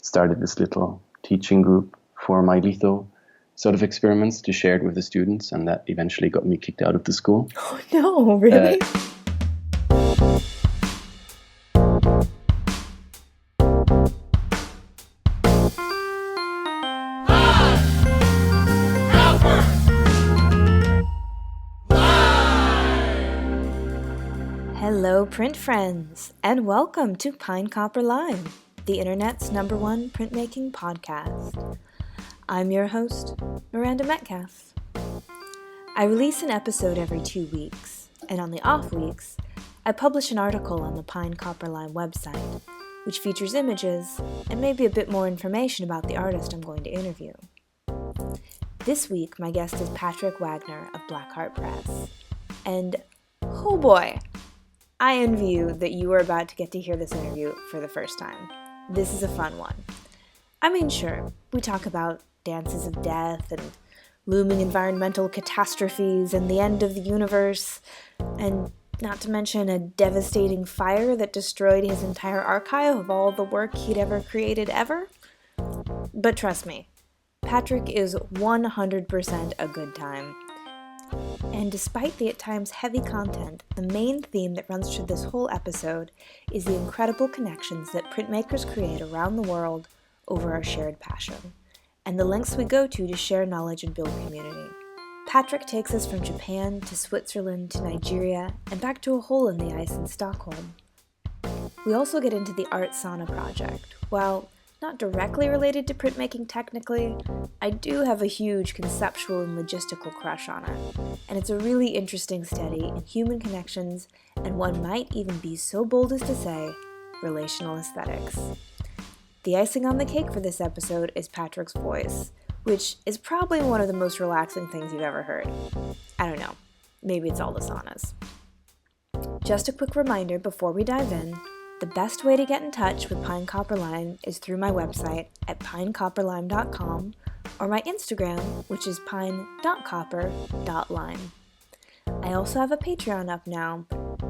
started this little teaching group for my litho sort of experiments to share it with the students, and that eventually got me kicked out of the school. Oh no, really? Hello, print friends, and welcome to Pine Copper Live, the internet's #1 printmaking podcast. I'm your host, Miranda Metcalf. I release an episode every 2 weeks, and on the off weeks, I publish an article on the Pine Copper Line website, which features images and maybe a bit more information about the artist I'm going to interview. This week, my guest is Patrick Wagner of Blackheart Press. And, oh boy, I envy you that you are about to get to hear this interview for the first time. This is a fun one. I mean, sure, we talk about dances of death and looming environmental catastrophes and the end of the universe, and not to mention a devastating fire that destroyed his entire archive of all the work he'd ever created ever. But trust me, Patrick is 100% a good time. And despite the at times heavy content, the main theme that runs through this whole episode is the incredible connections that printmakers create around the world over our shared passion, and the lengths we go to share knowledge and build community. Patrick takes us from Japan to Switzerland to Nigeria and back to a hole in the ice in Stockholm. We also get into the art sauna project. While not directly related to printmaking technically, I do have a huge conceptual and logistical crush on it, and it's a really interesting study in human connections, and one might even be so bold as to say, relational aesthetics. The icing on the cake for this episode is Patrick's voice, which is probably one of the most relaxing things you've ever heard. I don't know, maybe it's all the saunas. Just a quick reminder before we dive in, the best way to get in touch with Pine Copper Line is through my website at pinecopperline.com or my Instagram, which is pine.copper.line. I also have a Patreon up now,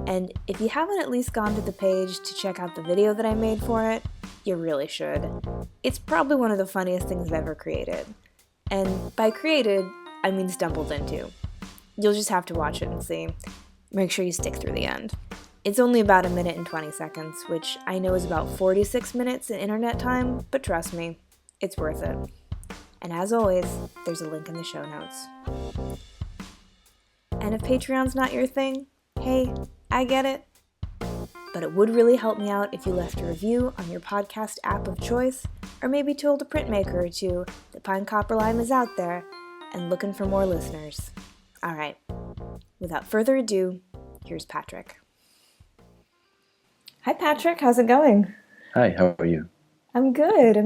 and if you haven't at least gone to the page to check out the video that I made for it, you really should. It's probably one of the funniest things I've ever created. And by created, I mean stumbled into. You'll just have to watch it and see. Make sure you stick through the end. It's only about 1 minute and 20 seconds, which I know is about 46 minutes in internet time, but trust me, it's worth it. And as always, there's a link in the show notes. And if Patreon's not your thing, hey, I get it. But it would really help me out if you left a review on your podcast app of choice, or maybe told a printmaker or two that Pine Copper Line is out there and looking for more listeners. All right, without further ado, here's Patrick. Hi, Patrick. How's it going? Hi, how are you? I'm good.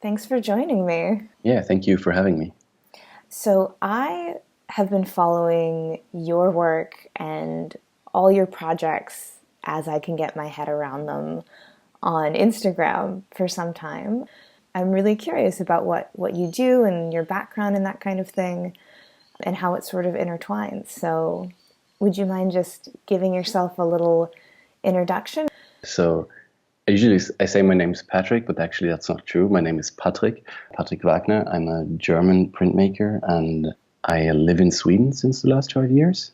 Thanks for joining me. Yeah, thank you for having me. So I have been following your work and all your projects as I can get my head around them on Instagram for some time. I'm really curious about what you do and your background and that kind of thing and how it sort of intertwines. So would you mind just giving yourself a little introduction? So I say my name is Patrick, but actually that's not true. My name is Patrick Wagner. I'm a German printmaker and I live in Sweden since the last 12 years.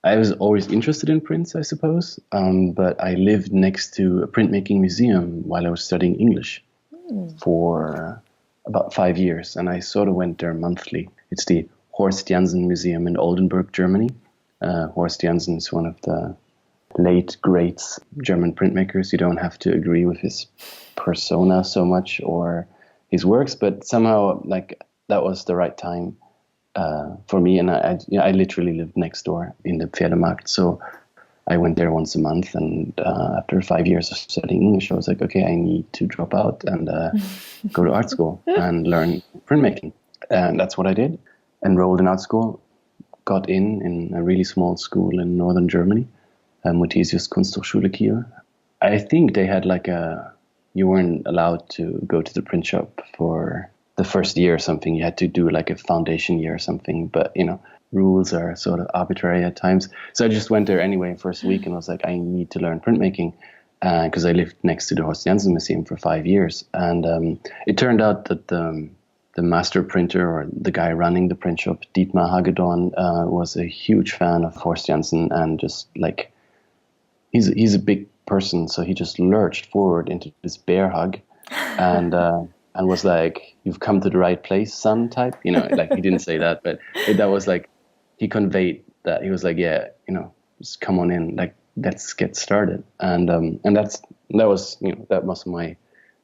I was always interested in prints, I suppose, but I lived next to a printmaking museum while I was studying English for about 5 years, and I sort of went there monthly. It's the Horst Janssen Museum in Oldenburg, Germany. Horst Janssen is one of the late greats German printmakers. You don't have to agree with his persona so much or his works, but somehow that was the right time for me, and I literally lived next door in the Pferdemarkt, so I went there once a month, and after 5 years of studying English, I was like, okay, I need to drop out and go to art school and learn printmaking, and that's what I did. Enrolled in art school, got in a really small school in northern Germany, Enthusiast Kunsthochschule Kiel. I think they had you weren't allowed to go to the print shop for the first year or something. You had to do a foundation year or something, but rules are sort of arbitrary at times. So I just went there anyway first week and was like, I need to learn printmaking. because I lived next to the Horst Janssen Museum for 5 years. And it turned out that the master printer, or the guy running the print shop, Dietmar Hagedorn, was a huge fan of Horst Janssen, and just like, he's a big person, so he just lurched forward into this bear hug, and was like, "You've come to the right place, son," type. Like, he didn't say that, but that was like, he conveyed that. He was like, "Yeah, just come on in, like, let's get started." And that was my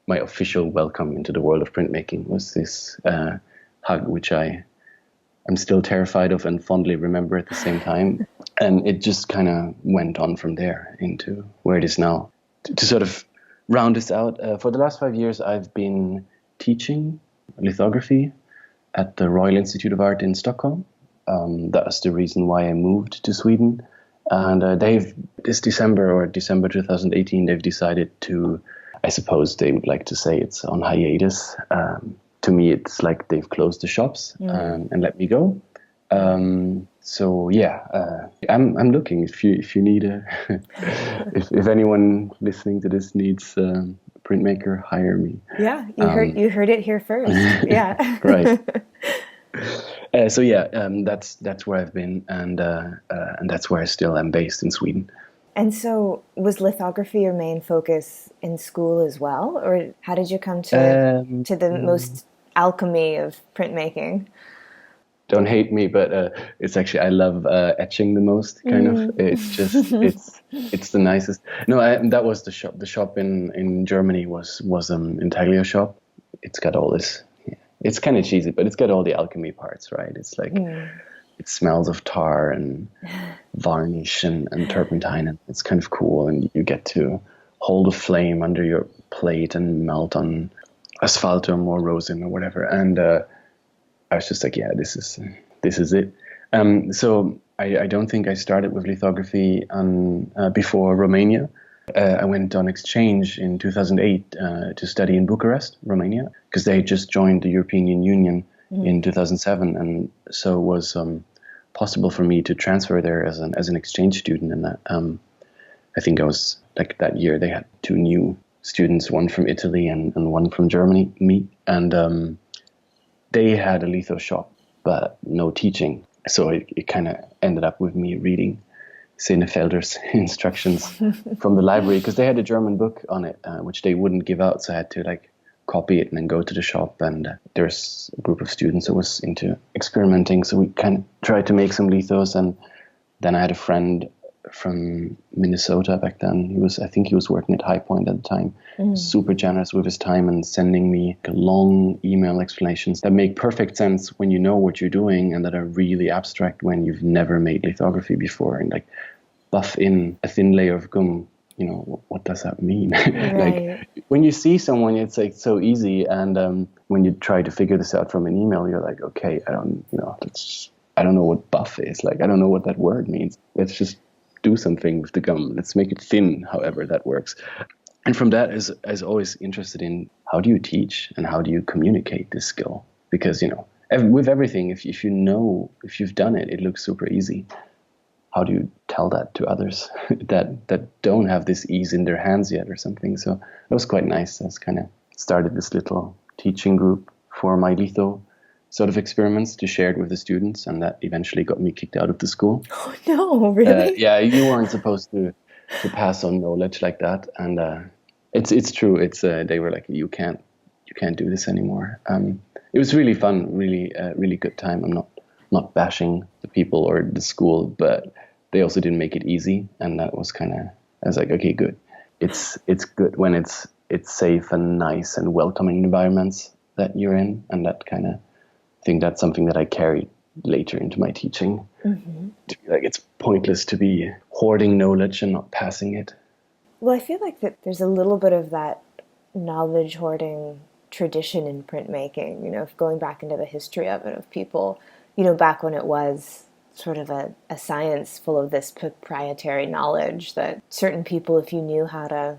official welcome into the world of printmaking, was this hug, which I'm still terrified of and fondly remember at the same time. And it just kind of went on from there into where it is now. To sort of round this out, for the last 5 years, I've been teaching lithography at the Royal Institute of Art in Stockholm. That was the reason why I moved to Sweden. And this December 2018, they've decided to, I suppose they would like to say it's on hiatus. To me, it's like they've closed the shops and let me go. So yeah, I'm looking. If you need if anyone listening to this needs a printmaker, hire me. Yeah, you heard it here first. Yeah, right. So yeah, that's where I've been, and that's where I still am based in Sweden. And so, was lithography your main focus in school as well, or how did you come to the most alchemy of printmaking? Don't hate me, but it's actually, I love etching the most. Kind of, it's just it's the nicest. No, that was the shop. The shop in Germany was Intaglio shop. It's got all this. It's kind of cheesy, but it's got all the alchemy parts, right? It's like, it smells of tar and varnish and turpentine, and it's kind of cool. And you get to hold a flame under your plate and melt on asphaltum or rosin or whatever. And I was just like, yeah, this is it. So I don't think I started with lithography before Romania. I went on exchange in 2008 to study in Bucharest, Romania, because they just joined the European Union in 2007, and so it was possible for me to transfer there as an exchange student. And that I think I was like, that year they had 2 new students, one from Italy and one from Germany, me, and they had a litho shop but no teaching. So it kind of ended up with me reading Senefelder's instructions from the library, because they had a German book on it, which they wouldn't give out. So I had to like copy it and then go to the shop. And there's a group of students that was into experimenting. So we kind of tried to make some lithos. And then I had a friend from Minnesota back then. I think he was working at High Point at the time. Super generous with his time and sending me long email explanations that make perfect sense when you know what you're doing, and that are really abstract when you've never made lithography before. And like, buff in a thin layer of gum, what does that mean? Right. Like, when you see someone, it's like so easy. And when you try to figure this out from an email, you're like, okay, I don't know what buff is. Like, I don't know what that word means. Let's just do something with the gum. Let's make it thin, however that works. And from that, I was always interested in, how do you teach and how do you communicate this skill? Because, with everything, if you've done it, it looks super easy. How do you tell that to others that don't have this ease in their hands yet or something? So it was quite nice. I was kind of started this little teaching group for my litho sort of experiments to share it with the students, and that eventually got me kicked out of the school. Oh no, really? Yeah, you weren't supposed to pass on knowledge like that, and it's true. It's they were like, you can't do this anymore. It was really fun, really good time. I'm not bashing the people or the school, but they also didn't make it easy, and that was kind of, I was like, okay, good. It's good when it's safe and nice and welcoming environments that you're in, and that kind of, I think that's something that I carried later into my teaching. Mm-hmm. To be like, it's pointless to be hoarding knowledge and not passing it. Well, I feel like that there's a little bit of that knowledge hoarding tradition in printmaking, if going back into the history of it, of people, back when it was sort of a science full of this proprietary knowledge, that certain people, if you knew how to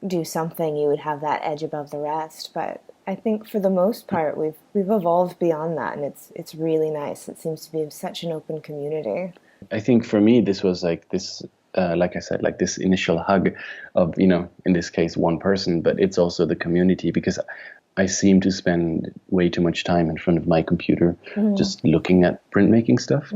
do something, you would have that edge above the rest. But I think for the most part, we've evolved beyond that, and it's really nice. It seems to be such an open community. I think for me, this was like this like I said, like this initial hug of, in this case, one person, but it's also the community, because I seem to spend way too much time in front of my computer just looking at printmaking stuff.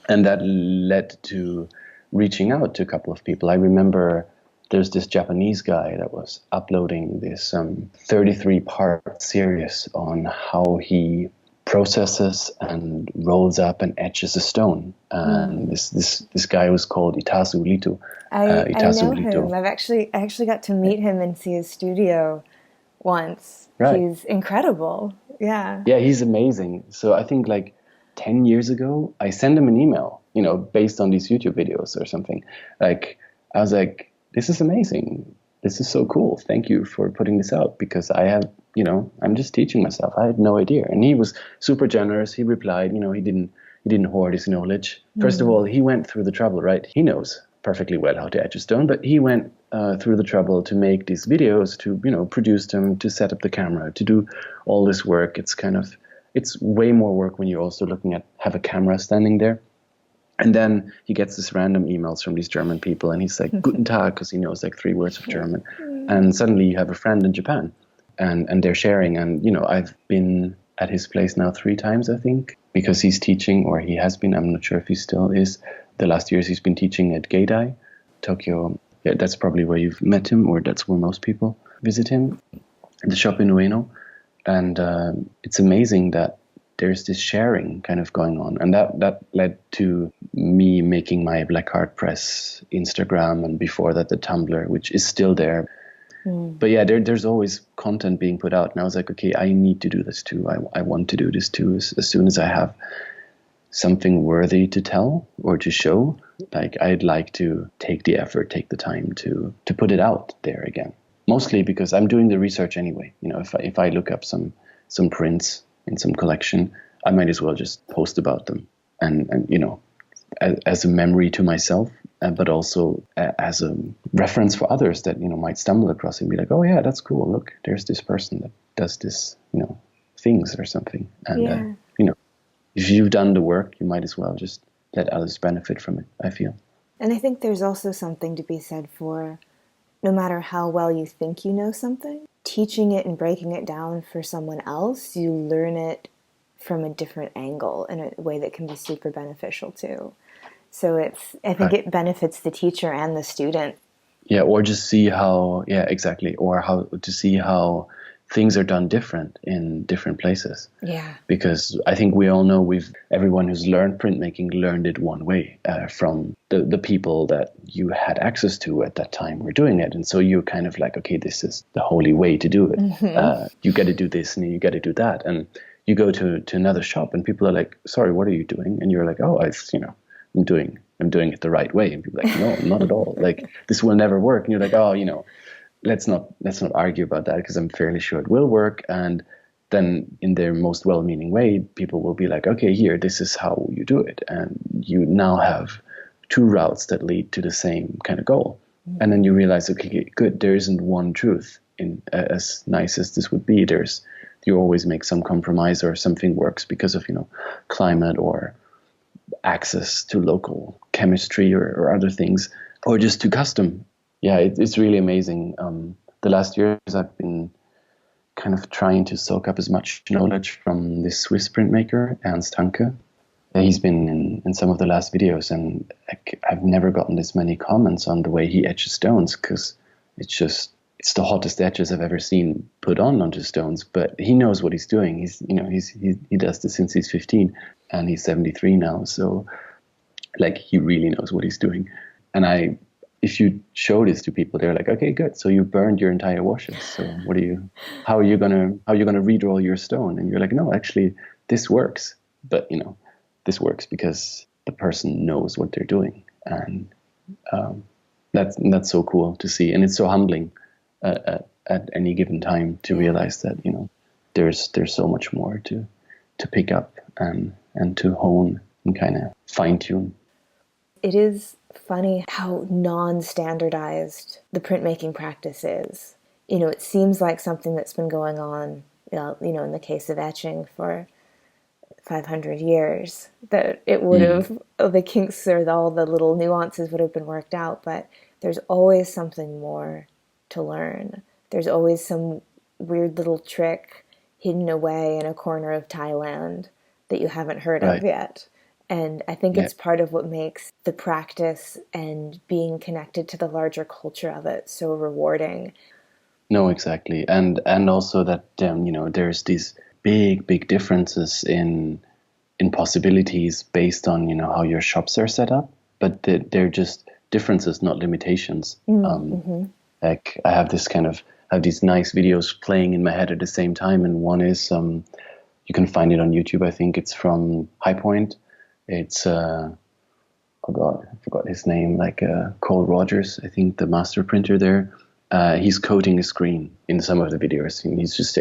And that led to reaching out to a couple of people. I remember there's this Japanese guy that was uploading this 33-part series on how he processes and rolls up and etches a stone. And this guy was called Itasu Litho. I know him. I actually got to meet him and see his studio once. Right. He's incredible. Yeah. Yeah, he's amazing. So I think like 10 years ago, I sent him an email, based on these YouTube videos or something. Like, I was like, this is amazing. This is so cool. Thank you for putting this out, because I have, I'm just teaching myself. I had no idea. And he was super generous. He replied, he didn't hoard his knowledge. First of all, he went through the trouble, right? He knows perfectly well how to etch a stone, but he went through the trouble to make these videos, to, produce them, to set up the camera, to do all this work. It's way more work when you're also looking at, have a camera standing there. And then he gets this random emails from these German people, and he's like, Guten Tag, because he knows like 3 words of German. And suddenly you have a friend in Japan, and they're sharing. And, I've been at his place now 3 times, I think, because he's teaching, or he has been, I'm not sure if he still is. The last years he's been teaching at Geidai, Tokyo. Yeah, that's probably where you've met him, or that's where most people visit him, the shop in Ueno. And it's amazing that there's this sharing kind of going on. And that led to me making my Black Art Press Instagram, and before that the Tumblr, which is still there. But yeah, there's always content being put out. And I was like, okay, I need to do this too. I want to do this too. As soon as I have something worthy to tell or to show, like, I'd like to take the effort, take the time to put it out there again. Mostly because I'm doing the research anyway. If I look up some prints in some collection, I might as well just post about them, and as a memory to myself, but also as a reference for others that might stumble across it and be like, oh yeah, that's cool. Look, there's this person that does this, things or something. And if you've done the work, you might as well just let others benefit from it, I feel. And I think there's also something to be said for, no matter how well you think you know something, teaching it and breaking it down for someone else, you learn it from a different angle in a way that can be super beneficial too. So I think it benefits the teacher and the student. Yeah, or just see how, exactly. Or how to see how things are done different in different places. Yeah. Because I think we all know everyone who's learned printmaking learned it one way from the people that you had access to at that time were doing it. And so you're kind of like, okay, this is the holy way to do it. You got to do this and you got to do that. And you go to another shop and people are like, sorry, what are you doing? And you're like, oh, I'm doing it the right way. And people are like, no, not at all. Like, this will never work. And you're like, oh, let's not argue about that, because I'm fairly sure it will work. And then in their most well-meaning way, people will be like, okay, here, this is how you do it. And you now have 2 routes that lead to the same kind of goal. And then you realize, okay, good, there isn't one truth. As nice as this would be, you always make some compromise, or something works because of, climate or access to local chemistry or other things, or just to custom. Yeah, it's really amazing. The last years I've been kind of trying to soak up as much knowledge from this Swiss printmaker, Ernst Hanke. He's been in some of the last videos, and I've never gotten this many comments on the way he etches stones, because it's the hottest etches I've ever seen put onto stones. But he knows what he's doing. He does this since he's 15, and he's 73 now. So, like, he really knows what he's doing. And if you show this to people, they're like, okay, good. So you burned your entire washes. So how are you gonna redraw your stone? And you're like, no, actually, this works. But this works because the person knows what they're doing, and that's so cool to see, and it's so humbling at any given time to realize that there's so much more to pick up and to hone and kind of fine tune. It is funny how non-standardized the printmaking practice is. It seems like something that's been going on, in the case of etching, for 500 years, that it would have, the kinks or all the little nuances would have been worked out, but there's always something more to learn. There's always some weird little trick hidden away in a corner of Thailand that you haven't heard of yet. And I think it's part of what makes the practice and being connected to the larger culture of it so rewarding. No, exactly. And also that, there's these big differences in possibilities based on, how your shops are set up, but they're just differences, not limitations. Like I have these nice videos playing in my head at the same time. And one is, you can find it on YouTube. I think it's from High Point. It's, oh God, I forgot his name, Cole Rogers, I think the master printer there. He's coating a screen in some of the videos, and he's just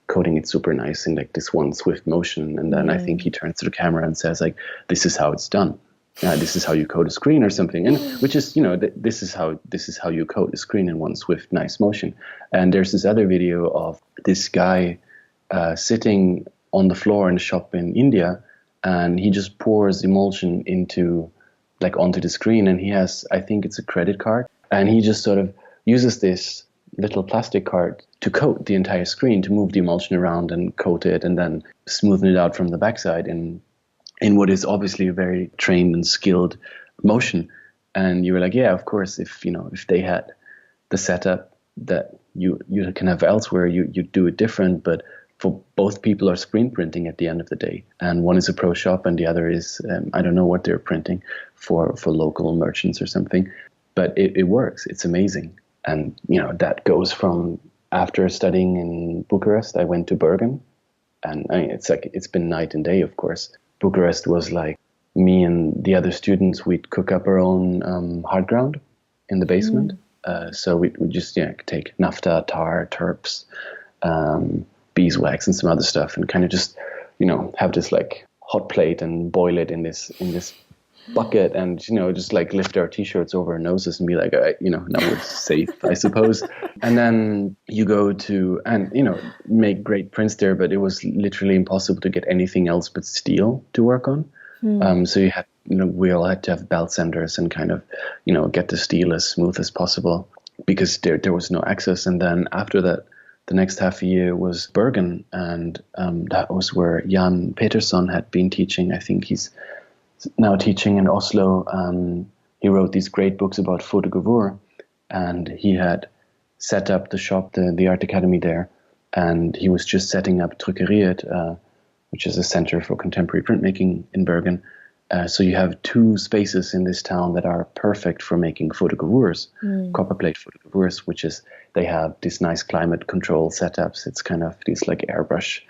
coating it super nice in this one swift motion. And then I think he turns to the camera and says this is how it's done. This is how you coat a screen or something. And which is, this is how you coat a screen in one swift, nice motion. And there's this other video of this guy sitting on the floor in a shop in India, and he just pours emulsion onto the screen. And he has, I think it's a credit card, and he just sort of uses this little plastic card to coat the entire screen, to move the emulsion around and coat it and then smoothen it out from the backside in what is obviously a very trained and skilled motion. And you were like, yeah, of course, if they had the setup that you can have elsewhere, you do it different. But for both people are screen printing at the end of the day, and one is a pro shop and the other is I don't know what they're printing for local merchants or something, but it works. It's amazing. And that goes from after studying in Bucharest, I went to Bergen, and it's been night and day, of course. Bucharest was like me and the other students, we'd cook up our own hard ground in the basement. So we'd just take naphtha, tar, terps, beeswax and some other stuff, and kind of just have this hot plate and boil it in this bucket, and just lift our t-shirts over our noses and be like, now we're safe, I suppose. And then you go to and make great prints there, but it was literally impossible to get anything else but steel to work on. So you had we all had to have belt sanders and kind of get the steel as smooth as possible, because there was no access. And then after that, the next half a year was Bergen, and that was where Jan Peterson had been teaching. I think he's now teaching in Oslo. He wrote these great books about photogravure, and he had set up the shop, the art academy there, and he was just setting up Tryckeriet, which is a center for contemporary printmaking in Bergen. So you have two spaces in this town that are perfect for making photogravures, copperplate photogravures, which is, they have these nice climate control setups. It's kind of these airbrush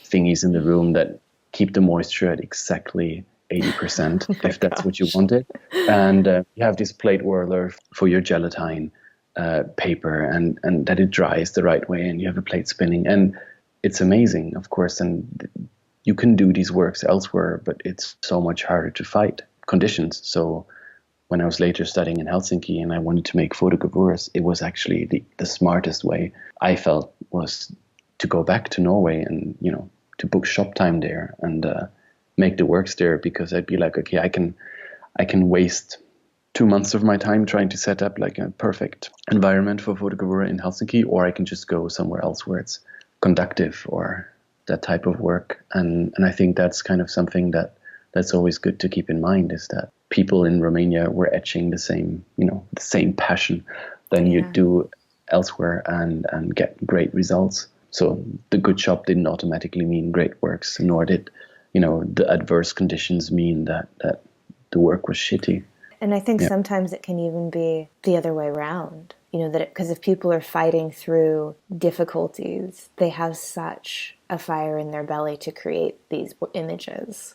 thingies in the room that keep the moisture at exactly 80%, if that's what you wanted. And you have this plate whirler for your gelatine paper, and that it dries the right way, and you have a plate spinning. And it's amazing, of course, and you can do these works elsewhere, but it's so much harder to fight conditions. So when I was later studying in Helsinki and I wanted to make photogravures, it was actually the smartest way, I felt, was to go back to Norway and, to book shop time there and make the works there, because I'd be like, okay, I can waste 2 months of my time trying to set up a perfect environment for photogravure in Helsinki, or I can just go somewhere else where it's conductive or that type of work. And I think that's kind of something that's always good to keep in mind, is that people in Romania were etching the same, the same passion than you do elsewhere, and get great results. So the good shop didn't automatically mean great works, nor did, the adverse conditions mean that the work was shitty. And I think sometimes it can even be the other way around, because if people are fighting through difficulties, they have such a fire in their belly to create these images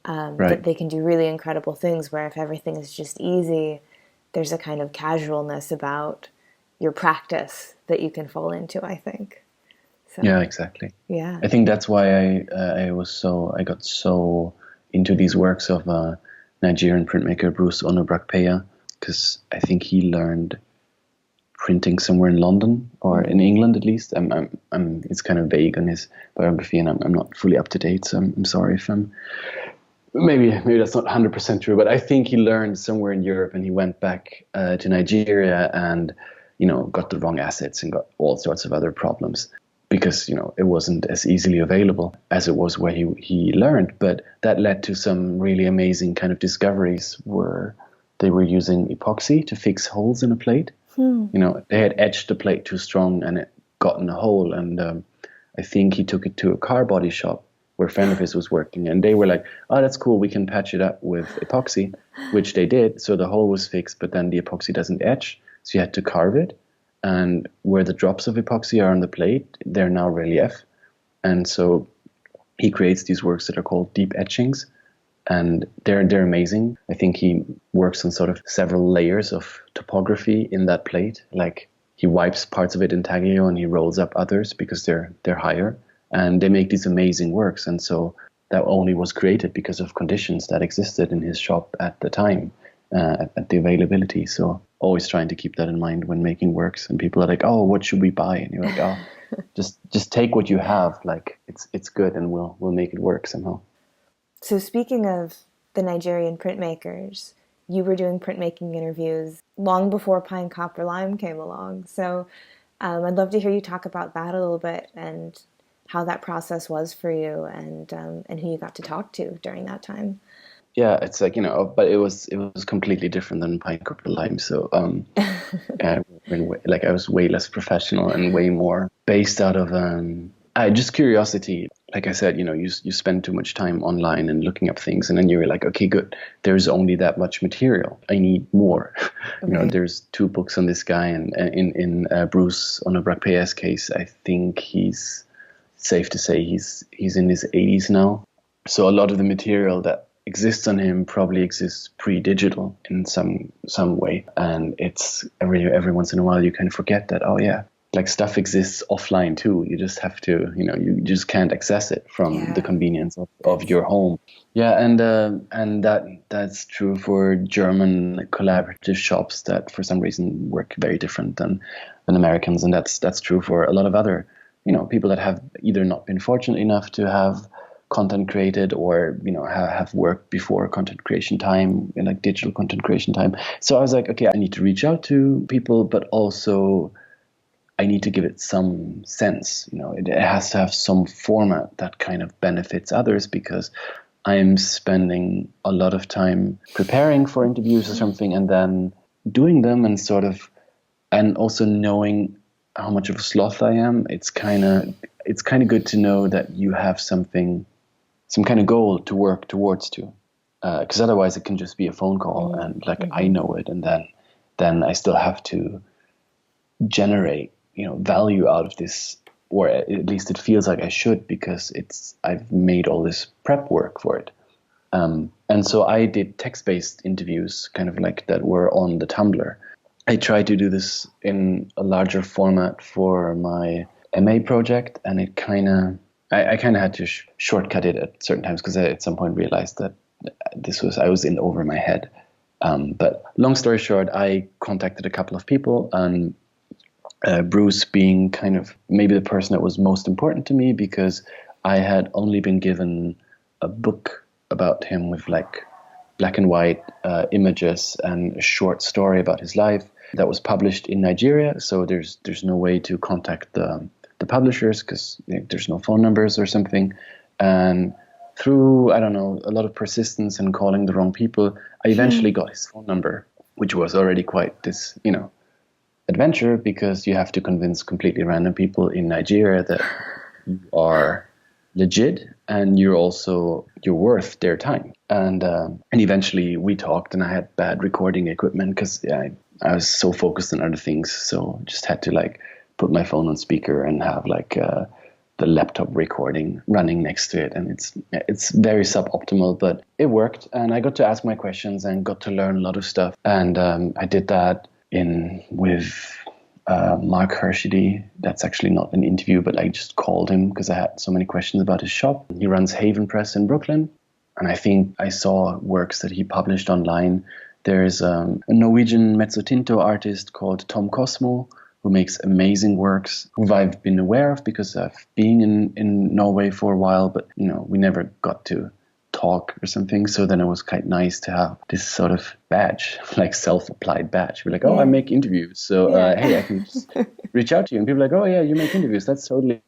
that they can do really incredible things, where if everything is just easy, there's a kind of casualness about your practice that you can fall into, I think. So, yeah, exactly. Yeah. I think that's why I got so into these works of Nigerian printmaker Bruce Onobrakpeya, because I think he learned printing somewhere in London or in England at least. It's kind of vague on his biography, and I'm not fully up to date. So I'm sorry if I'm maybe that's not 100% true, but I think he learned somewhere in Europe, and he went back to Nigeria and got the wrong assets and got all sorts of other problems because it wasn't as easily available as it was where he learned. But that led to some really amazing kind of discoveries where they were using epoxy to fix holes in a plate. They had etched the plate too strong and it got in a hole, and I think he took it to a car body shop where a friend of his was working, and they were like, oh, that's cool, we can patch it up with epoxy, which they did. So the hole was fixed, but then the epoxy doesn't etch, so you had to carve it. And where the drops of epoxy are on the plate, they're now relief. And so he creates these works that are called deep etchings, and they're amazing. I think he works on sort of several layers of topography in that plate. Like he wipes parts of it in intaglio and he rolls up others because they're higher. And they make these amazing works. And so that only was created because of conditions that existed in his shop at the time, at the availability. So always trying to keep that in mind when making works. And people are like, oh, what should we buy? And you're like, oh, just take what you have. Like it's good, and we'll make it work somehow. So speaking of the Nigerian printmakers, you were doing printmaking interviews long before Pine Copper Lime came along. So I'd love to hear you talk about that a little bit and how that process was for you, and who you got to talk to during that time. Yeah, it's like, but it was completely different than Pine Copper Lime. So I was way less professional and way more based out of just curiosity. Like I said, you spend too much time online and looking up things, and then you're like, okay, good, there's only that much material, I need more. Okay. There's 2 books on this guy, and in Bruce Onobrakpeya's case, I think he's safe to say he's in his 80s now. So a lot of the material that exists on him probably exists pre-digital in some way, and it's every once in a while you kind of forget that, oh yeah, like stuff exists offline too. You just have to, you just can't access it from the convenience of your home. Yeah, and that's true for German collaborative shops that for some reason work very different than Americans, and that's true for a lot of other people that have either not been fortunate enough to have content created or have worked before content creation time, like digital content creation time. So I was like, okay, I need to reach out to people, but also I need to give it some sense. It has to have some format that kind of benefits others, because I'm spending a lot of time preparing for interviews or something and then doing them, and also knowing how much of a sloth I am. It's kind of good to know that you have some kind of goal to work towards because otherwise it can just be a phone call and I know it, and then I still have to generate value out of this, or at least it feels like I should, because I've made all this prep work for it. And so I did text-based interviews, kind of like that were on the Tumblr. I tried to do this in a larger format for my MA project, and I kind of had to shortcut it at certain times, because I at some point realized that I was in over my head. But long story short, I contacted a couple of people, and Bruce being kind of maybe the person that was most important to me, because I had only been given a book about him with like black and white images and a short story about his life that was published in Nigeria. So there's no way to contact the publishers, because there's no phone numbers or something. And through, I don't know, a lot of persistence and calling the wrong people, I eventually got his phone number, which was already quite this, adventure, because you have to convince completely random people in Nigeria that you are legit and you're worth their time. And eventually we talked, and I had bad recording equipment because I was so focused on other things. So just had to put my phone on speaker and have the laptop recording running next to it. And it's very suboptimal, but it worked. And I got to ask my questions and got to learn a lot of stuff. And I did that with Mark Hershey. That's actually not an interview, but I just called him because I had so many questions about his shop. He runs Haven Press in Brooklyn. And I think I saw works that he published online There's a Norwegian mezzotinto artist called Tom Cosmo, who makes amazing works, who I've been aware of because I've been in Norway for a while, but we never got to talk or something. So then it was quite nice to have this sort of badge, like self-applied badge. We're like, oh, I make interviews. So, hey, I can just reach out to you. And people are like, oh, yeah, you make interviews. That's totally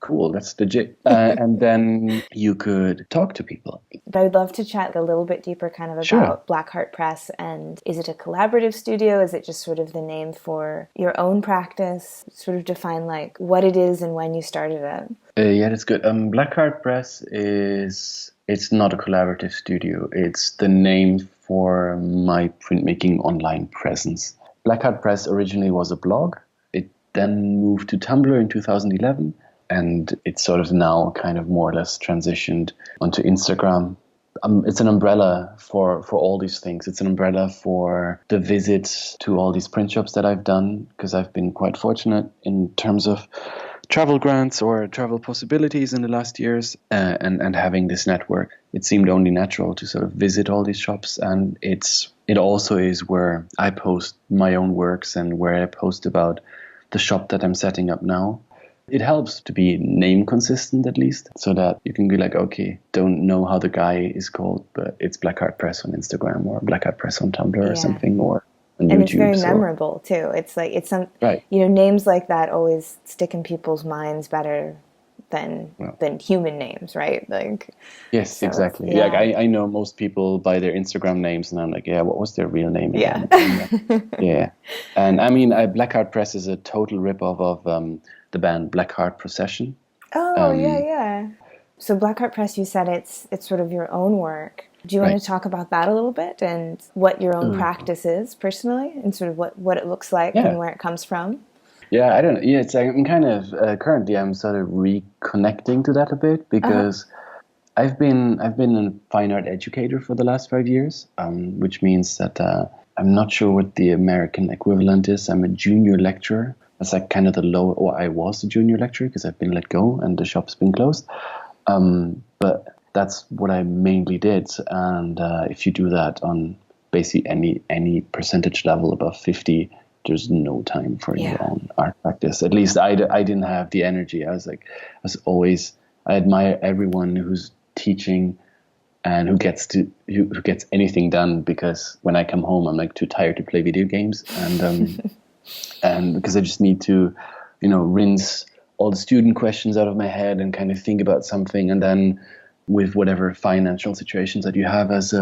cool. That's legit. And then you could talk to people. But I would love to chat a little bit deeper kind of about Blackheart Press. And is it a collaborative studio? Is it just sort of the name for your own practice? Sort of define like what it is and when you started it. Yeah, that's good. Blackheart Press it's not a collaborative studio. It's the name for my printmaking online presence. Blackheart Press originally was a blog. It then moved to Tumblr in 2011, and it's sort of now kind of more or less transitioned onto Instagram. It's an umbrella for all these things. It's an umbrella for the visits to all these print shops that I've done, because I've been quite fortunate in terms of travel grants or travel possibilities in the last years, and having this network, it seemed only natural to sort of visit all these shops. And it also is where I post my own works and where I post about the shop that I'm setting up now. It helps to be name consistent, at least, so that you can be like, okay, don't know how the guy is called, but it's Blackheart Press on Instagram or Blackheart Press on Tumblr or something, or on YouTube. And it's very memorable too. It's like names like that always stick in people's minds better than human names, right? Like yes, so, exactly. Yeah. Like I know most people by their Instagram names, and I'm like, what was their real name again? Yeah. And I mean, Blackheart Press is a total ripoff of the band Blackheart Procession. Oh, yeah. So Blackheart Press, you said it's sort of your own work. Do you want to talk about that a little bit and what your own practice is personally and sort of what it looks like and where it comes from? Yeah, I don't know. Yeah, I'm kind of currently I'm sort of reconnecting to that a bit because I've been a fine art educator for the last 5 years, which means that I'm not sure what the American equivalent is. I'm a junior lecturer. That's like kind of I was a junior lecturer because I've been let go and the shop's been closed. But that's what I mainly did. And if you do that on basically any percentage level above 50, there's no time for your own art practice. At least I didn't have the energy. I admire everyone who's teaching and who gets anything done, because when I come home, I'm like too tired to play video games. And and because I just need to, rinse all the student questions out of my head and kind of think about something. And then with whatever financial situations that you have as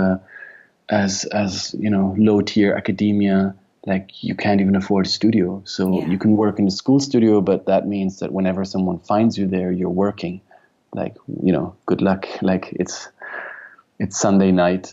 low tier academia, like you can't even afford a studio. So you can work in a school studio, but that means that whenever someone finds you there, you're working. Like, good luck. Like it's Sunday night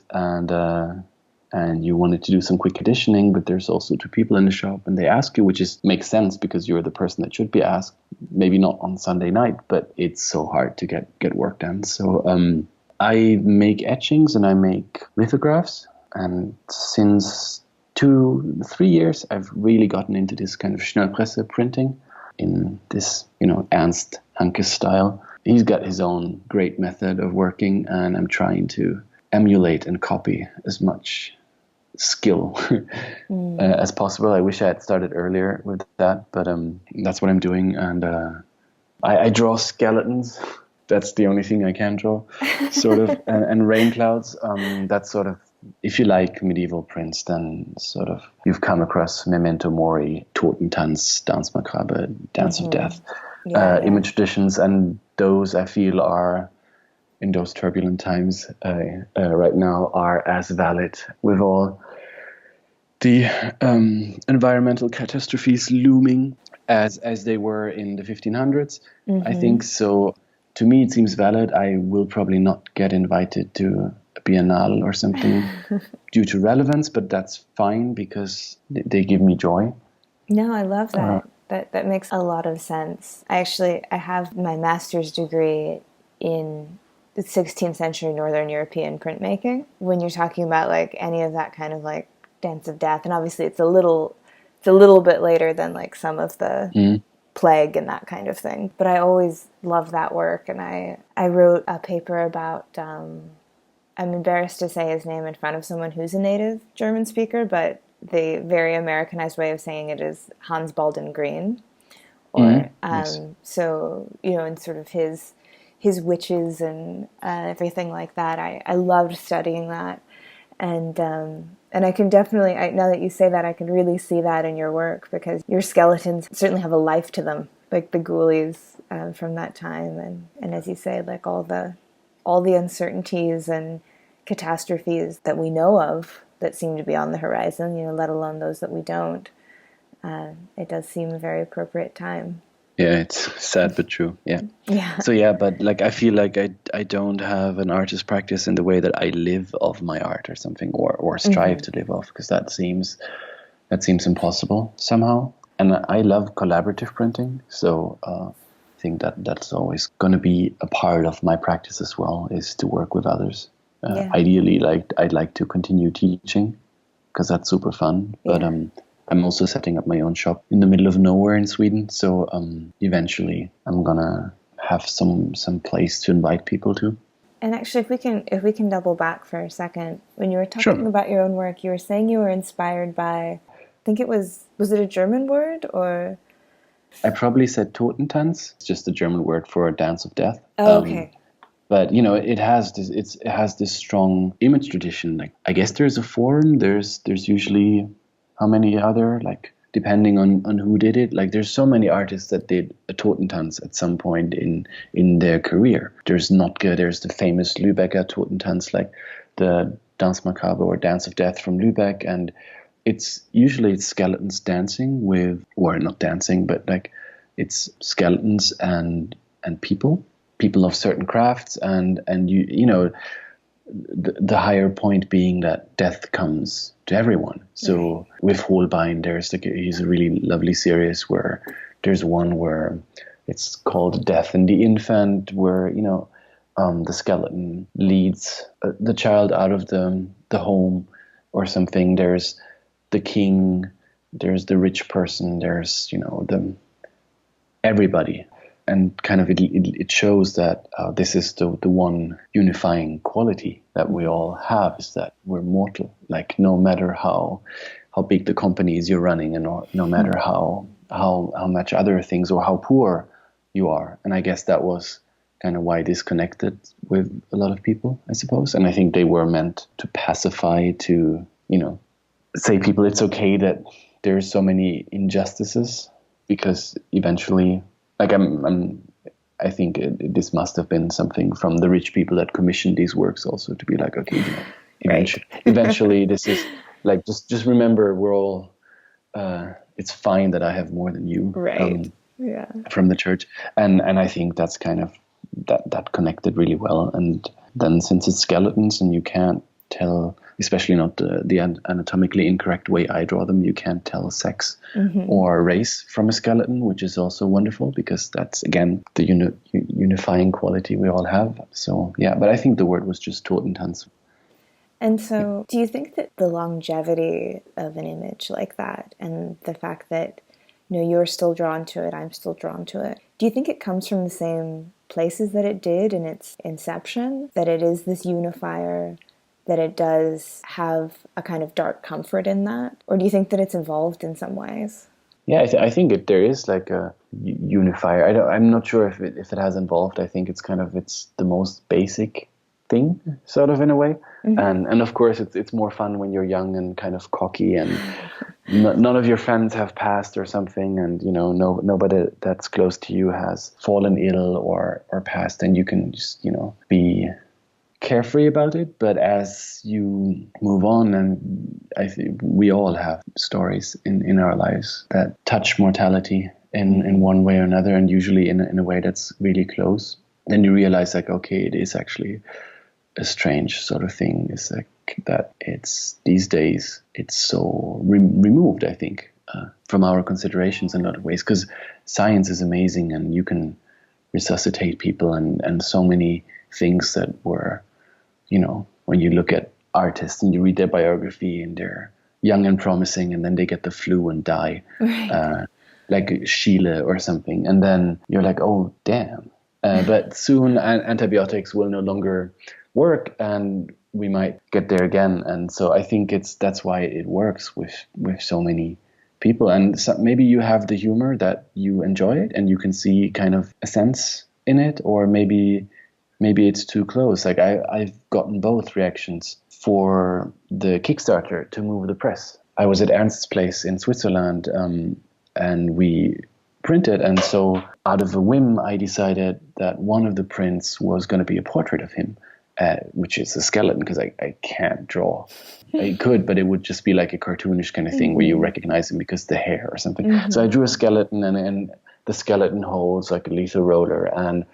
and you wanted to do some quick editioning, but there's also 2 people in the shop and they ask you, which makes sense because you're the person that should be asked, maybe not on Sunday night, but it's so hard to get work done. So I make etchings and I make lithographs, and since 2-3 years I've really gotten into this kind of Schnellpresse printing in this Ernst Hanke style. He's got his own great method of working, and I'm trying to emulate and copy as much skill as possible. I wish I had started earlier with that, but that's what I'm doing. And I draw skeletons. That's the only thing I can draw, sort of, and rain clouds. That's sort of, if you like medieval prints, then sort of you've come across Memento Mori, Totentanz, Dance Macabre, Dance of Death, image traditions, and those I feel are, in those turbulent times right now, are as valid with all the environmental catastrophes looming as they were in the 1500s. I think so. To me, it seems valid. I will probably not get invited to a biennale or something due to relevance, but that's fine because they give me joy. No, I love that. That makes a lot of sense. I have my master's degree in the 16th century Northern European printmaking. When you're talking about like any of that kind of like Dance of Death, and obviously it's a little bit later than like some of the plague and that kind of thing. But I always loved that work, and I wrote a paper about I'm embarrassed to say his name in front of someone who's a native German speaker, but the very Americanized way of saying it is Hans Baldwin Green. Or Yes. so, and sort of his witches and everything like that. I loved studying that, and I can definitely, now that you say that, I can really see that in your work, because your skeletons certainly have a life to them, like the ghoulies from that time, and as you say, like all the uncertainties and catastrophes that we know of that seem to be on the horizon, let alone those that we don't. It does seem a very appropriate time. Yeah, it's sad but true. Yeah. Yeah. So yeah, but like I feel like I don't have an artist practice in the way that I live of my art or something, or strive to live off, because that seems impossible somehow. And I love collaborative printing, so I think that's always going to be a part of my practice as well, is to work with others. Ideally, I'd like to continue teaching, because that's super fun. But I'm also setting up my own shop in the middle of nowhere in Sweden. So eventually I'm gonna have some place to invite people to. And actually, if we can double back for a second, when you were talking about your own work, you were saying you were inspired by, I think it was it a German word, or? I probably said Totentanz. It's just the German word for a dance of death. Oh, okay. But it has this strong image tradition. Like, I guess there's a form. There's usually, how many other, like, depending on who did it. Like, there's so many artists that did a Totentanz at some point in their career. There's Notke, there's the famous Lübecker Totentanz, like the Danse Macabre or Dance of Death from Lübeck, and it's usually skeletons dancing with, or not dancing, but like it's skeletons and people of certain crafts, and the higher point being that death comes to everyone. So with Holbein, he's a really lovely series where there's one where it's called Death and the Infant, where the skeleton leads the child out of the home or something. There's the king, there's the rich person, there's everybody. And kind of it shows that this is the one unifying quality that we all have, is that we're mortal. Like, no matter how big the companies you're running, and no matter how much other things, or how poor you are. And I guess that was kind of why this connected with a lot of people, I suppose. And I think they were meant to pacify, to say people it's okay that there's so many injustices, because eventually. Like I think this must have been something from the rich people that commissioned these works, also, to be like, okay, eventually this is like, just remember, we're all. It's fine that I have more than you, right? From the church, and I think that's kind of that connected really well. And then, since it's skeletons and you can't tell, especially not the anatomically incorrect way I draw them, you can't tell sex or race from a skeleton, which is also wonderful, because that's, again, the unifying quality we all have. So, yeah, but I think the word was just Totentanz. And so, do you think that the longevity of an image like that, and the fact that, you're still drawn to it, I'm still drawn to it, do you think it comes from the same places that it did in its inception, that it is this unifier, that it does have a kind of dark comfort in that? Or do you think that it's evolved in some ways? Yeah, I think there is like a unifier. I'm not sure if it has evolved. I think it's the most basic thing, sort of, in a way. And of course it's more fun when you're young and kind of cocky, and none of your friends have passed or something, and nobody that's close to you has fallen ill or passed, and you can just be carefree about it. But as you move on, and I think we all have stories in our lives that touch mortality in one way or another, and usually in a way that's really close, then you realize, like, okay, it is actually a strange sort of thing. It's like that it's these days it's so removed, I think, from our considerations in a lot of ways, because science is amazing and you can resuscitate people, and so many things that were, when you look at artists and you read their biography, and they're young and promising, and then they get the flu and die, like Sheila or something, and then you're like, oh damn. But soon antibiotics will no longer work, and we might get there again. And so I think that's why it works with so many people. And so maybe you have the humor that you enjoy it and you can see kind of a sense in it, or maybe it's too close. Like I've gotten both reactions for the Kickstarter to move the press. I was at Ernst's place in Switzerland, and we printed, and so out of a whim I decided that one of the prints was going to be a portrait of him, which is a skeleton, because I can't draw. I could, but it would just be like a cartoonish kind of thing where you recognize him because the hair or something. So I drew a skeleton, and the skeleton holds like a litho roller, and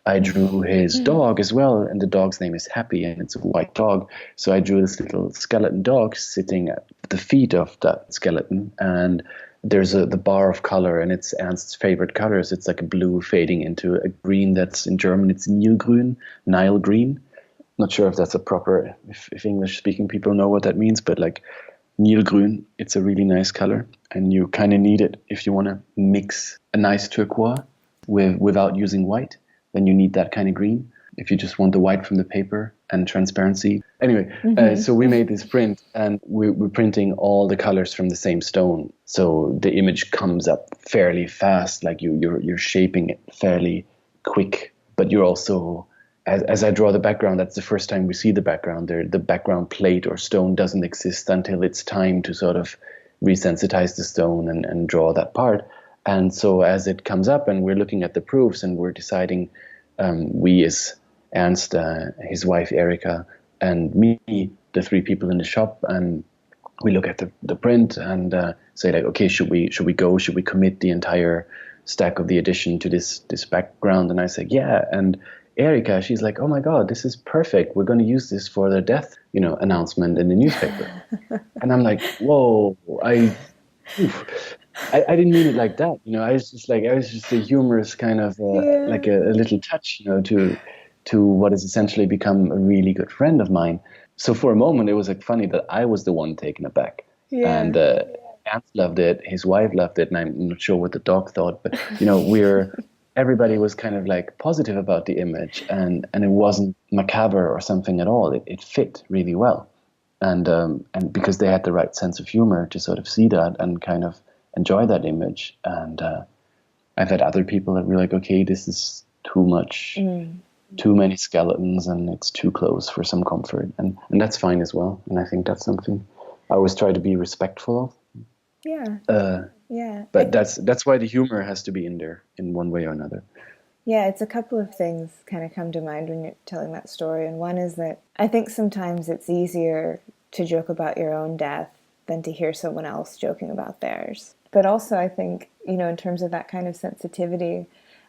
I drew his dog as well, and the dog's name is Happy, and it's a white dog. So I drew this little skeleton dog sitting at the feet of that skeleton, and there's the bar of color, and it's Ernst's favorite colors. It's like a blue fading into a green that's in German, it's Nilgrün, Nile green. Not sure if that's a proper, if English-speaking people know what that means, but like Nilgrün, it's a really nice color, and you kind of need it if you want to mix a nice turquoise without using white. Then you need that kind of green. If you just want the white from the paper and transparency. Anyway, so we made this print, and we're printing all the colors from the same stone. So the image comes up fairly fast, like you're shaping it fairly quick, but you're also, as I draw the background, that's the first time we see the background. The background plate or stone doesn't exist until it's time to sort of resensitize the stone and draw that part. And so as it comes up and we're looking at the proofs and we're deciding, we as Ernst, his wife Erika, and me, the three people in the shop, and we look at the print and say like, okay, should we commit the entire stack of the edition to this background? And I say, yeah. And Erika, she's like, oh my God, this is perfect. We're going to use this for the death, announcement in the newspaper. And I'm like, whoa, I didn't mean it like that. I was just a humorous kind of like a little touch, to what has essentially become a really good friend of mine. So for a moment, it was like funny that I was the one taken aback. Yeah. And Ernst loved it, his wife loved it, and I'm not sure what the dog thought, but everybody was kind of like positive about the image, and it wasn't macabre or something at all. It fit really well, and because they had the right sense of humor to sort of see that and kind of enjoy that image. And I've had other people that were like, okay, this is too much. Too many skeletons, and it's too close for some comfort, and that's fine as well. And I think that's something I always try to be respectful of. Yeah. But that's why the humor has to be in there in one way or another. Yeah, it's a couple of things kind of come to mind when you're telling that story, and one is that I think sometimes it's easier to joke about your own death than to hear someone else joking about theirs. But also, I think in terms of that kind of sensitivity,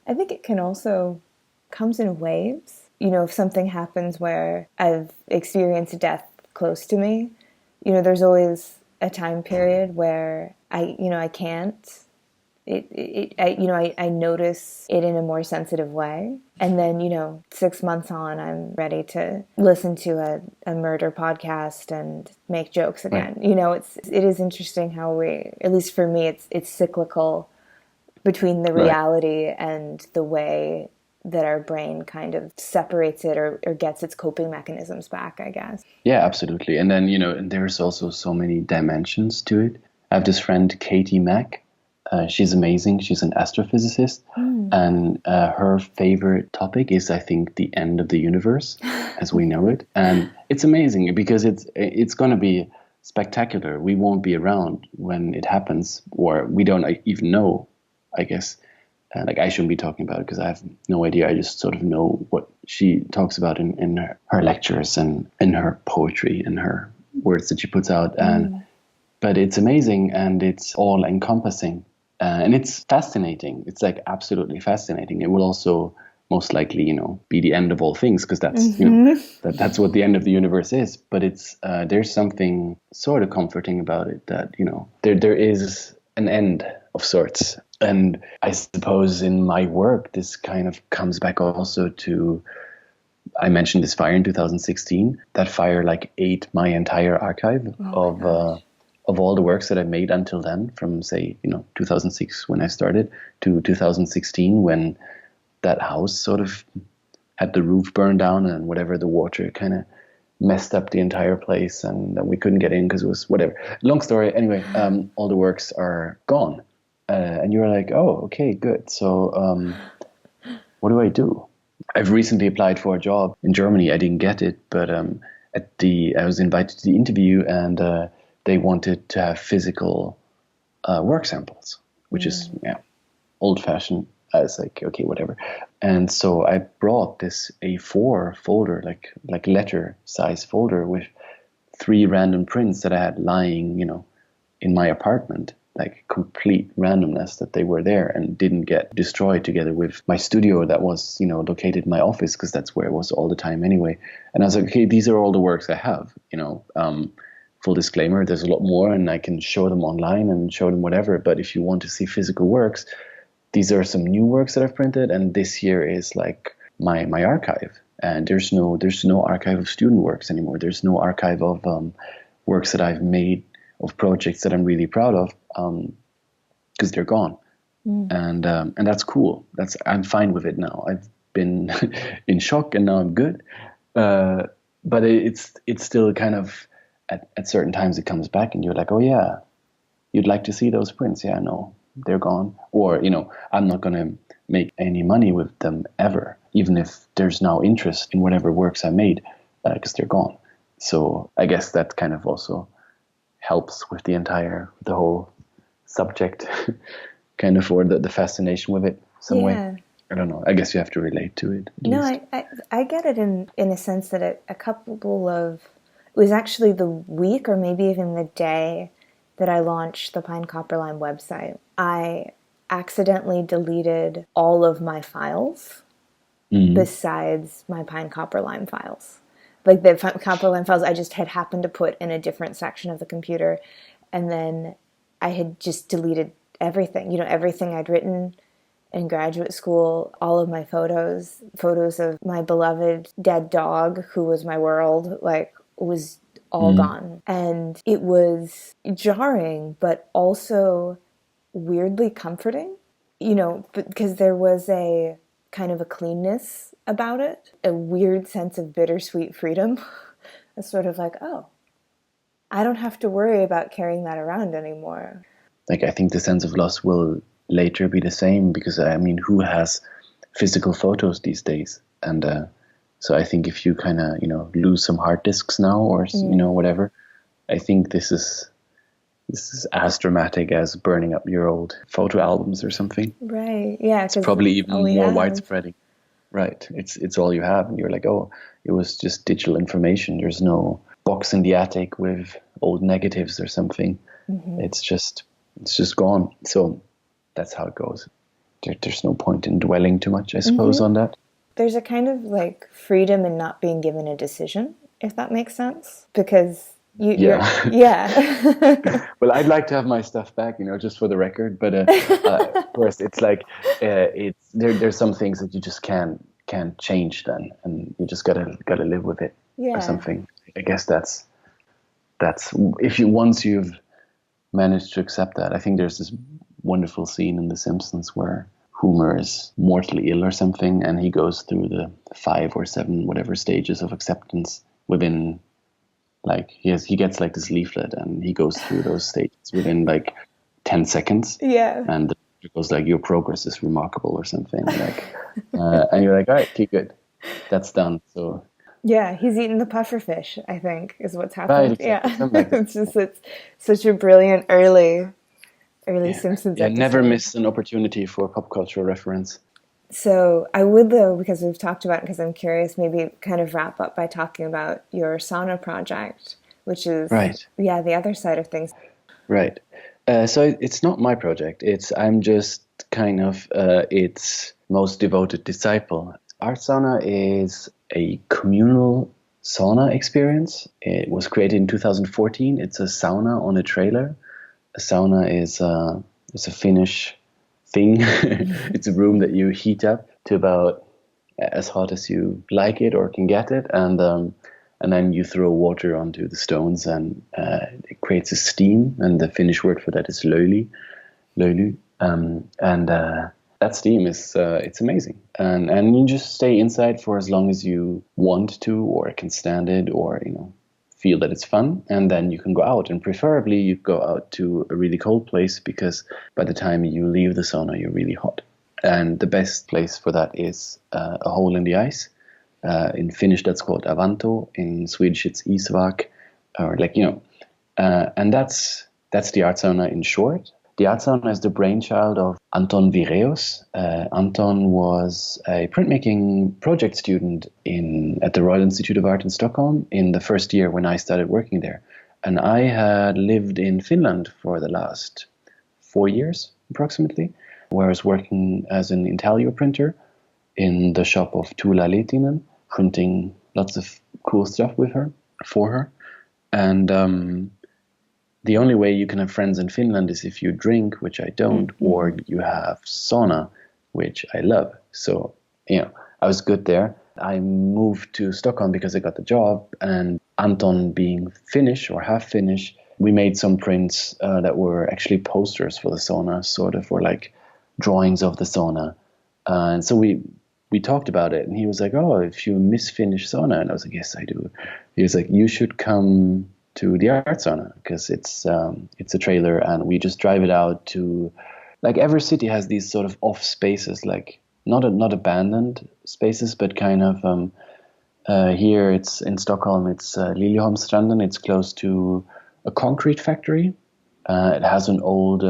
I think it can also comes in waves. If something happens where I've experienced death close to me, there's always a time period where I can't. I notice it in a more sensitive way. And then, 6 months on, I'm ready to listen to a murder podcast and make jokes again. Right. It is interesting how at least for me, it's cyclical between the reality and the way that our brain kind of separates it or gets its coping mechanisms back, I guess. Yeah, absolutely. And then, and there's also so many dimensions to it. I have this friend, Katie Mack. She's amazing. She's an astrophysicist. And her favorite topic is, I think, the end of the universe as we know it. And it's amazing because it's going to be spectacular. We won't be around when it happens, or we don't even know, I guess. I shouldn't be talking about it because I have no idea. I just sort of know what she talks about in her lectures and in her poetry and her words that she puts out. But it's amazing, and it's all encompassing, and it's fascinating. It's like absolutely fascinating. It will also most likely, be the end of all things, because that's that's what the end of the universe is. But it's there's something sort of comforting about it that there is an end of sorts. And I suppose in my work, this kind of comes back also to, I mentioned this fire in 2016. That fire ate my entire archive of all the works that I made until then, from say 2006 when I started to 2016 when that house sort of had the roof burned down and whatever, the water kind of messed up the entire place, and we couldn't get in because it was whatever. Long story. Anyway, all the works are gone, and you're like, oh, okay, good. So what do I do? I've recently applied for a job in Germany. I didn't get it, but I was invited to the interview, and they wanted to have physical work samples, which is old-fashioned. I was like, okay, whatever. And so I brought this A4 folder, like letter size folder, with 3 random prints that I had lying, in my apartment, like complete randomness that they were there and didn't get destroyed, together with my studio that was, located in my office, because that's where it was all the time anyway. And I was like, okay, these are all the works I have, full disclaimer, there's a lot more, and I can show them online and show them whatever. But if you want to see physical works, these are some new works that I've printed, and this year is like my archive. And there's no archive of student works anymore. There's no archive of works that I've made, of projects that I'm really proud of, because they're gone. And that's cool. I'm fine with it now. I've been in shock, and now I'm good. But it's still kind of at certain times it comes back, and you're like, oh yeah, you'd like to see those prints. Yeah, no, they're gone. Or, I'm not going to make any money with them ever, even if there's now interest in whatever works I made, because they're gone. So I guess that kind of also helps with the whole subject, kind of, or the fascination with it some way. I don't know. I guess you have to relate to it. No, I get it in a sense that it was actually the week or maybe even the day that I launched the Pine Copperline website. I accidentally deleted all of my files besides my Pine Copperline files. Like the Copperline files I just had happened to put in a different section of the computer, and then I had just deleted everything. Everything I'd written in graduate school, all of my photos of my beloved dead dog, who was my world, was all gone. And it was jarring, but also weirdly comforting, because there was a kind of a cleanness about it, a weird sense of bittersweet freedom. It's sort of like, oh, I don't have to worry about carrying that around anymore. Like, I think the sense of loss will later be the same, because, who has physical photos these days? And so I think if you kind of, lose some hard disks now, or, whatever, I think this is as dramatic as burning up your old photo albums or something. Right. Yeah. It's probably even more widespread. Right. It's all you have. And you're like, oh, it was just digital information. There's no box in the attic with old negatives or something. Mm-hmm. It's just gone. So that's how it goes. There's no point in dwelling too much, I suppose, on that. There's a kind of freedom in not being given a decision, if that makes sense, because you're Well, I'd like to have my stuff back, just for the record. But of course, it's like there's some things that you just can't change then, and you just gotta live with it or something. I guess that's once you've managed to accept that. I think there's this wonderful scene in The Simpsons where Homer is mortally ill or something, and he goes through the 5 or 7 whatever stages of acceptance within, he gets this leaflet, and he goes through those stages within 10 seconds. Yeah. And it goes your progress is remarkable or something. And you're like, all right, okay, good, that's done. So yeah, he's eating the pufferfish, I think, is what's happened. Right, exactly. Yeah. it's such a brilliant early Simpsons episode. Never miss an opportunity for pop cultural reference. So I would, though, because we've talked about it, because I'm curious, maybe kind of wrap up by talking about your sauna project, which is the other side of things. Right. So it's not my project. I'm just kind of its most devoted disciple. Art Sauna is a communal sauna experience. It was created in 2014. It's a sauna on a trailer. A sauna is a Finnish thing. It's a room that you heat up to about as hot as you like it or can get it, and then you throw water onto the stones, and it creates a steam. And the Finnish word for that is löyly. that steam is it's amazing, and you just stay inside for as long as you want to, or can stand it, or feel that it's fun, and then you can go out, and preferably you go out to a really cold place, because by the time you leave the sauna you're really hot. And the best place for that is a hole in the ice. In Finnish that's called avanto, in Swedish it's isvak, or and that's the art sauna in short. The art sauna is the brainchild of Anton Vireus. Anton was a printmaking project student at the Royal Institute of Art in Stockholm in the first year when I started working there. And I had lived in Finland for the last 4 years, approximately, where I was working as an intaglio printer in the shop of Tuula Lehtinen, printing lots of cool stuff for her. And the only way you can have friends in Finland is if you drink, which I don't, or you have sauna, which I love. So, I was good there. I moved to Stockholm because I got the job, and Anton being Finnish or half Finnish, we made some prints that were actually posters for the sauna, sort of, or like drawings of the sauna. And so we talked about it, and he was like, "Oh, if you miss Finnish sauna," and I was like, "Yes, I do." He was like, "You should come to the art sauna, because it's a trailer, and we just drive it out to, like, every city has these sort of off spaces, like not abandoned spaces, but kind of here it's in Stockholm, it's Liljeholmsstranden. It's close to a concrete factory. It has an old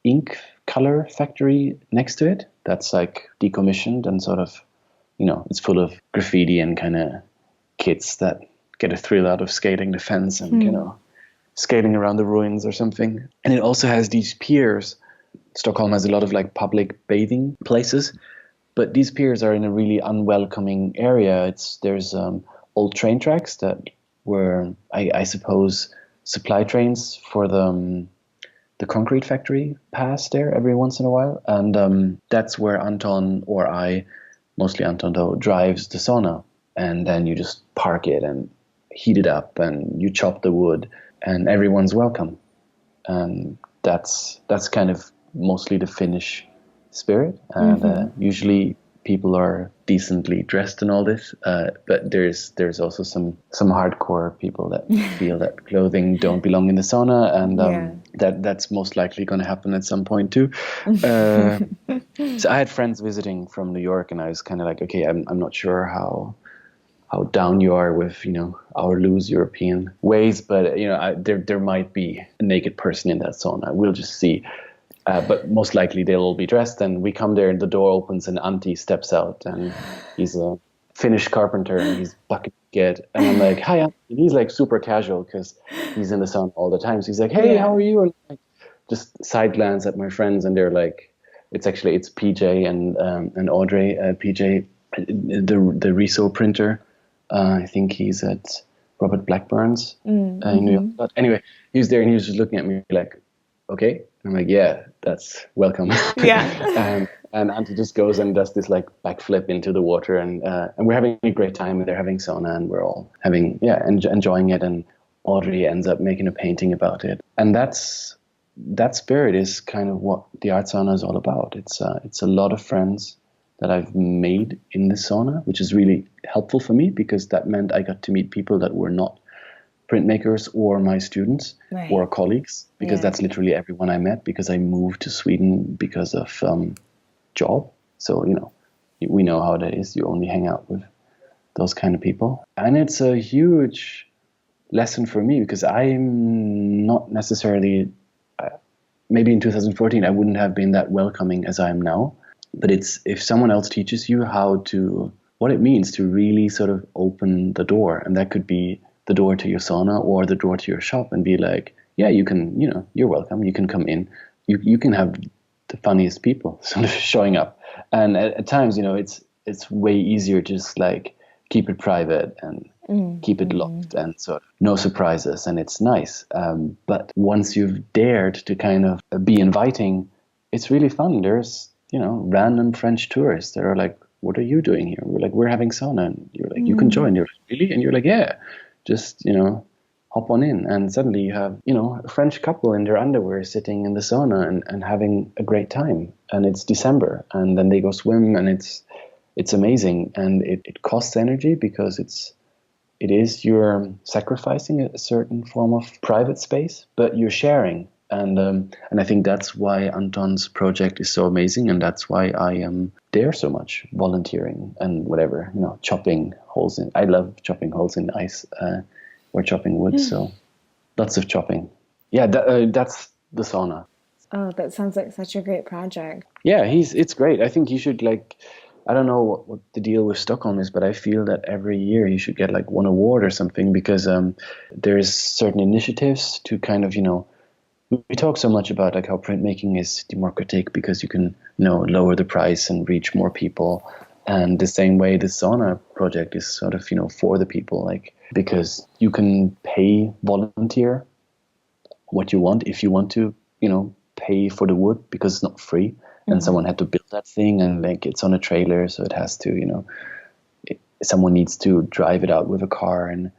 ink color factory next to it that's like decommissioned, and sort of it's full of graffiti and kind of kids that get a thrill out of scaling the fence and skating around the ruins or something. And it also has these piers. Stockholm has a lot of like public bathing places, but these piers are in a really unwelcoming area. There's old train tracks that were, I suppose, supply trains for the concrete factory pass there every once in a while, and that's where Anton, or I, mostly Anton though, drives the sauna, and then you just park it and heat it up, and you chop the wood, and everyone's welcome. And that's kind of mostly the Finnish spirit. And usually people are decently dressed and all this, but there's also some hardcore people that feel that clothing don't belong in the sauna, and that's most likely going to happen at some point too. So I had friends visiting from New York, and I was kind of like, okay, I'm not sure how down you are with our loose European ways, but there might be a naked person in that sauna. We'll just see. But most likely they'll all be dressed, and we come there and the door opens and Antti steps out, and he's a Finnish carpenter and he's bucket naked, and I'm like, "Hi," and he's like super casual because he's in the sauna all the time. So he's like, "Hey, how are you?" And like, just side glance at my friends, and they're like, it's PJ and Audrey. PJ, the Riso printer. I think he's at Robert Blackburn's in New York. But anyway, he was there and he was just looking at me like, okay. And I'm like, yeah, that's welcome. Yeah. And Antti just goes and does this like backflip into the water, and we're having a great time, and they're having sauna, and we're all having, enjoying it. And Audrey ends up making a painting about it. And that spirit is kind of what the art sauna is all about. It's a lot of friends that I've made in the sauna, which is really helpful for me, because that meant I got to meet people that were not printmakers or my students or colleagues, because that's literally everyone I met, because I moved to Sweden because of job. So, we know how that is. You only hang out with those kind of people. And it's a huge lesson for me, because I'm not necessarily, maybe in 2014, I wouldn't have been that welcoming as I am now. But it's, if someone else teaches you what it means to really sort of open the door, and that could be the door to your sauna or the door to your shop, and be like, yeah, you can, you're welcome. You can come in. You can have the funniest people sort of showing up. And at times, it's way easier to just like keep it private and keep it locked, and sort of no surprises. And it's nice. But once you've dared to kind of be inviting, it's really fun. There's, random French tourists that are like, what are you doing here? We're like, we're having sauna. And you're like, you can join. You're like, really? And you're like, yeah, just, hop on in, and suddenly you have, a French couple in their underwear sitting in the sauna and having a great time. And it's December, and then they go swim, and it's amazing. And it costs energy because you're sacrificing a certain form of private space, but you're sharing. And I think that's why Anton's project is so amazing, and that's why I am there so much, volunteering and whatever, chopping holes in. I love chopping holes in ice or chopping wood, so lots of chopping. Yeah, that's the sauna. Oh, that sounds like such a great project. Yeah, it's great. I think he should I don't know what the deal with Stockholm is, but I feel that every year he should get one award or something, because there's certain initiatives to kind of, we talk so much about how printmaking is democratic because you can, lower the price and reach more people. And the same way the sauna project is sort of, for the people, because you can volunteer what you want if you want to, pay for the wood because it's not free. And someone had to build that thing, and it's on a trailer, so it has to, someone needs to drive it out with a car, and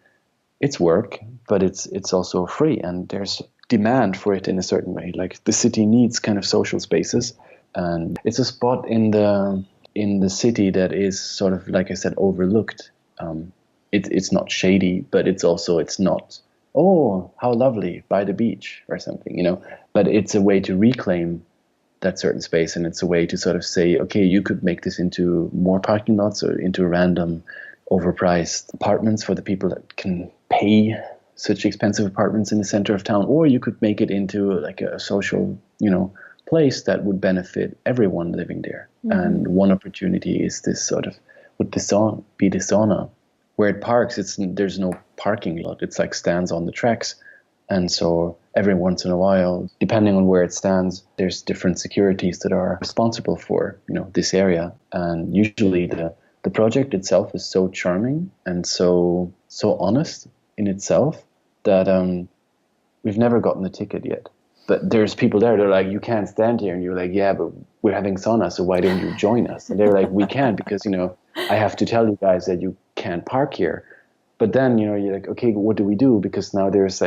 it's work, but it's also free, and there's demand for it in a certain way. The city needs kind of social spaces, and it's a spot in the city that is sort of, like I said, overlooked. It's not shady, but it's not, oh, how lovely, by the beach or something, but it's a way to reclaim that certain space, and it's a way to sort of say, okay, you could make this into more parking lots or into random overpriced apartments for the people that can pay such expensive apartments in the center of town, or you could make it into a social, place that would benefit everyone living there. And one opportunity is this sort of, would the sauna, where it parks, there's no parking lot, it's stands on the tracks. And so every once in a while, depending on where it stands, there's different securities that are responsible for, this area. And usually the project itself is so charming and so honest in itself that we've never gotten a ticket yet. But there's people there that are like, you can't stand here. And you're like, yeah, but we're having sauna, so why don't you join us? And they're like, we can't because, I have to tell you guys that you can't park here. But then, you're like, okay, what do we do? Because now there's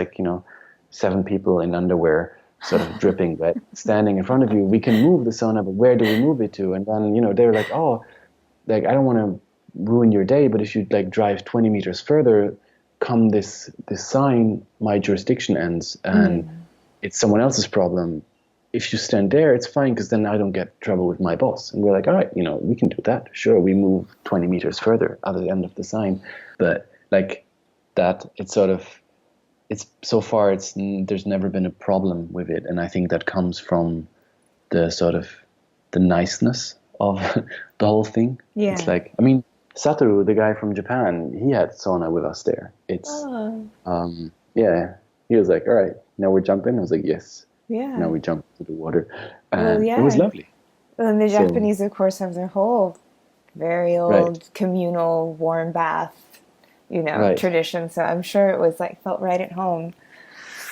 7 people in underwear, sort of dripping wet, standing in front of you. We can move the sauna, but where do we move it to? And then, they're like, oh, I don't want to ruin your day, but if you drive 20 meters further, come this sign, my jurisdiction ends, and it's someone else's problem. If you stand there, it's fine, because then I don't get trouble with my boss. And we're like, all right, we can do that. Sure, we move 20 meters further at the end of the sign. But that, it's sort of, so far there's never been a problem with it. And I think that comes from the sort of the niceness of the whole thing. Yeah. It's Satoru, the guy from Japan, he had sauna with us there. Yeah, he was like, all right, now we're jumping. I was like, yes. Yeah. Now we jump into the water. And it was lovely. Well, and the Japanese, of course, have their whole very old communal warm bath, tradition. So I'm sure it was felt right at home.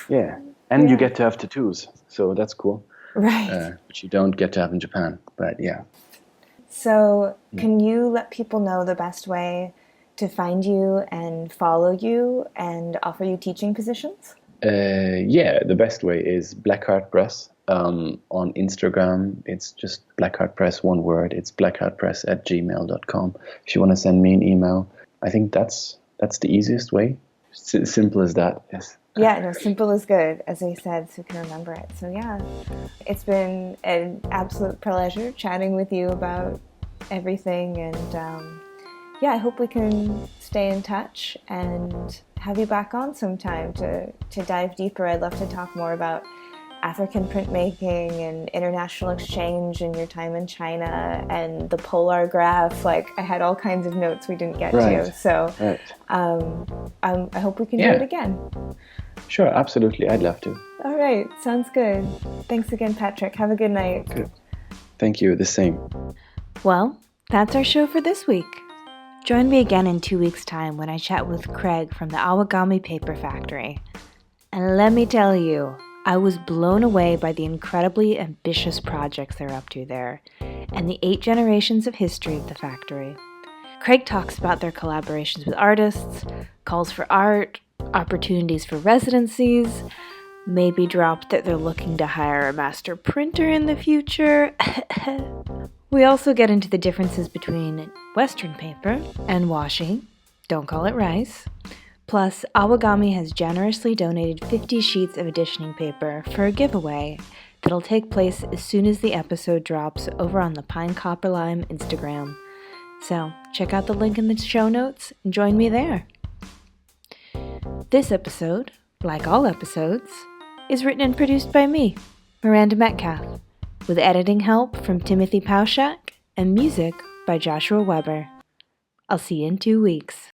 Yeah. And you get to have tattoos. So that's cool. Right. Which you don't get to have in Japan. But yeah. So can you let people know the best way to find you and follow you and offer you teaching positions? Yeah, the best way is Blackheart Press. On Instagram, it's just Blackheart Press, one word. It's blackheartpress@gmail.com. If you want to send me an email, I think that's the easiest way. Simple as that, yes. Yeah, no, simple is good, as I said, so you can remember it. So yeah, it's been an absolute pleasure chatting with you about everything, and I hope we can stay in touch and have you back on sometime to dive deeper. I'd love to talk more about African printmaking and international exchange and your time in China and the polar graph. I had all kinds of notes we didn't get to. So I hope we can do it again. Sure, absolutely. I'd love to. All right. Sounds good. Thanks again, Patrick. Have a good night. Good. Thank you. The same. Well, that's our show for this week. Join me again in 2 weeks' time when I chat with Craig from the Awagami Paper Factory. And let me tell you, I was blown away by the incredibly ambitious projects they're up to there, and the 8 generations of history of the factory. Craig talks about their collaborations with artists, calls for art, opportunities for residencies, maybe drop that they're looking to hire a master printer in the future. We also get into the differences between Western paper and washi, don't call it rice. Plus, Awagami has generously donated 50 sheets of editioning paper for a giveaway that'll take place as soon as the episode drops over on the Pine Copper Lime Instagram. So, check out the link in the show notes and join me there. This episode, like all episodes, is written and produced by me, Miranda Metcalf, with editing help from Timothy Pauschak and music by Joshua Weber. I'll see you in 2 weeks.